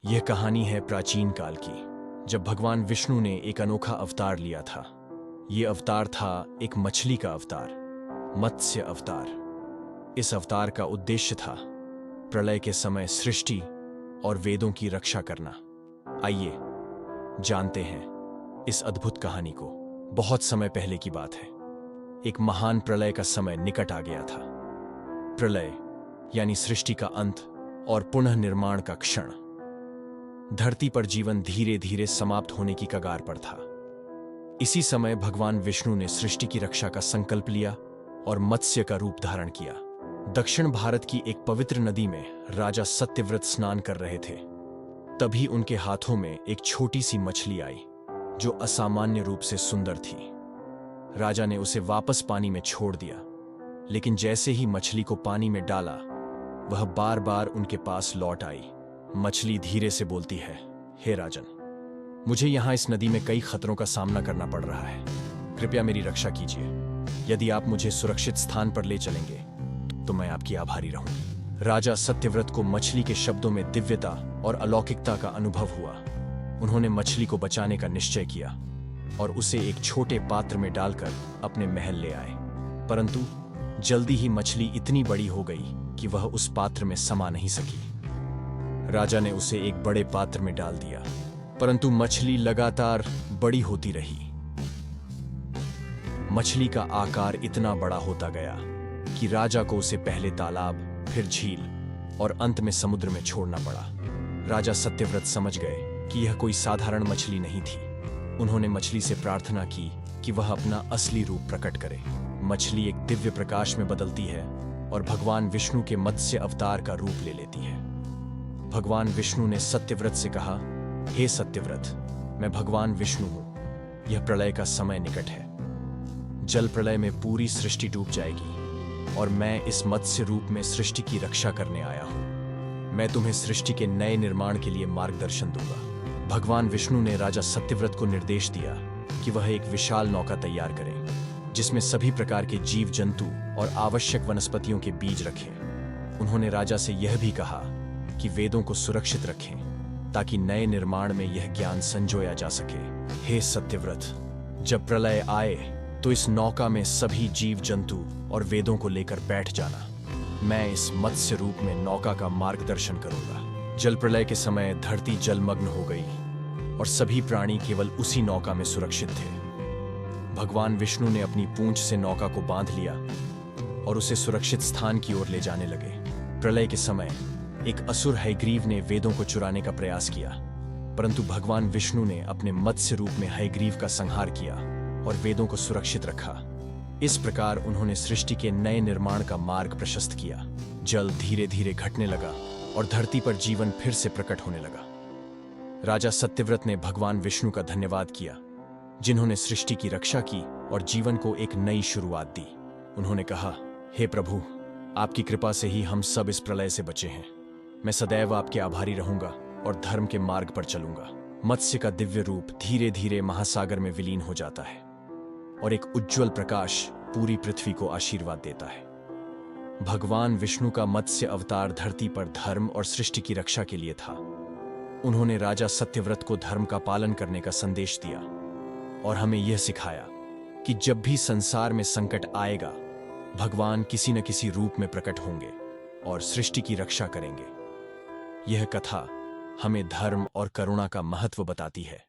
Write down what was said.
यह कहानी है प्राचीन काल की, जब भगवान विष्णु ने एक अनोखा अवतार लिया था। यह अवतार था एक मछली का अवतार, मत्स्य अवतार। इस अवतार का उद्देश्य था प्रलय के समय सृष्टि और वेदों की रक्षा करना। आइए जानते हैं इस अद्भुत कहानी को। बहुत समय पहले की बात है। एक महान प्रलय का समय निकट आ गया था। प्रलय यानी सृष्टि का अंत और पुनः निर्माण का क्षण। धरती पर जीवन धीरे धीरे समाप्त होने की कगार पर था। इसी समय भगवान विष्णु ने सृष्टि की रक्षा का संकल्प लिया और मत्स्य का रूप धारण किया। दक्षिण भारत की एक पवित्र नदी में राजा सत्यव्रत स्नान कर रहे थे। तभी उनके हाथों में एक छोटी सी मछली आई जो असामान्य रूप से सुंदर थी। राजा ने उसे वापस पानी में छोड़ दिया, लेकिन जैसे ही मछली को पानी में डाला, वह बार बार उनके पास लौट आई। मछली धीरे से बोलती है, हे राजन, मुझे यहां इस नदी में कई खतरों का सामना करना पड़ रहा है। कृपया मेरी रक्षा कीजिए। यदि आप मुझे सुरक्षित स्थान पर ले चलेंगे तो मैं आपकी आभारी रहूंगी। राजा सत्यव्रत को मछली के शब्दों में दिव्यता और अलौकिकता का अनुभव हुआ। उन्होंने मछली को बचाने का निश्चय किया और उसे एक छोटे पात्र में डालकर अपने महल ले आए। परंतु जल्दी ही मछली इतनी बड़ी हो गई कि वह उस पात्र में समा नहीं सकी। राजा ने उसे एक बड़े पात्र में डाल दिया, परंतु मछली लगातार बड़ी होती रही। मछली का आकार इतना बड़ा होता गया कि राजा को उसे पहले तालाब, फिर झील और अंत में समुद्र में छोड़ना पड़ा। राजा सत्यव्रत समझ गए कि यह कोई साधारण मछली नहीं थी। उन्होंने मछली से प्रार्थना की कि वह अपना असली रूप प्रकट करे। मछली एक दिव्य प्रकाश में बदलती है और भगवान विष्णु के मत्स्य अवतार का रूप ले लेती है। भगवान विष्णु ने सत्यव्रत से कहा, हे सत्यव्रत, मैं भगवान विष्णु हूं। यह प्रलय का समय निकट है। जल प्रलय में पूरी सृष्टि डूब जाएगी और मैं इस मत्स्य रूप में सृष्टि की रक्षा करने आया हूं। मैं तुम्हें सृष्टि के नए निर्माण के लिए मार्गदर्शन दूंगा। भगवान विष्णु ने राजा सत्यव्रत को निर्देश दिया कि वह एक विशाल नौका तैयार करें, जिसमें सभी प्रकार के जीव जंतु और आवश्यक वनस्पतियों के बीज रखें। उन्होंने राजा से यह भी कहा कि वेदों को सुरक्षित रखें ताकि नए निर्माण में यह ज्ञान संजोया जा सके। हे सत्यव्रत, जब प्रलय आए तो इस नौका में सभी जीव जंतु और वेदों को लेकर बैठ जाना। मैं इस मत्स्य रूप में नौका का मार्गदर्शन करूंगा। जल प्रलय के समय धरती जलमग्न हो गई और सभी प्राणी केवल उसी नौका में सुरक्षित थे। भगवान विष्णु ने अपनी पूंछ से नौका को बांध लिया और उसे सुरक्षित स्थान की ओर ले जाने लगे। प्रलय के समय एक असुर हयग्रीव ने वेदों को चुराने का प्रयास किया, परंतु भगवान विष्णु ने अपने मत्स्य रूप में हयग्रीव का संहार किया और वेदों को सुरक्षित रखा। इस प्रकार उन्होंने सृष्टि के नए निर्माण का मार्ग प्रशस्त किया। जल धीरे धीरे घटने लगा और धरती पर जीवन फिर से प्रकट होने लगा। राजा सत्यव्रत ने भगवान विष्णु का धन्यवाद किया, जिन्होंने सृष्टि की रक्षा की और जीवन को एक नई शुरुआत दी। उन्होंने कहा, हे प्रभु, आपकी कृपा से ही हम सब इस प्रलय से बचे हैं। मैं सदैव आपके आभारी रहूंगा और धर्म के मार्ग पर चलूंगा। मत्स्य का दिव्य रूप धीरे धीरे महासागर में विलीन हो जाता है और एक उज्जवल प्रकाश पूरी पृथ्वी को आशीर्वाद देता है। भगवान विष्णु का मत्स्य अवतार धरती पर धर्म और सृष्टि की रक्षा के लिए था। उन्होंने राजा सत्यव्रत को धर्म का पालन करने का संदेश दिया और हमें यह सिखाया कि जब भी संसार में संकट आएगा, भगवान किसी न किसी रूप में प्रकट होंगे और सृष्टि की रक्षा करेंगे। यह कथा हमें धर्म और करुणा का महत्व बताती है।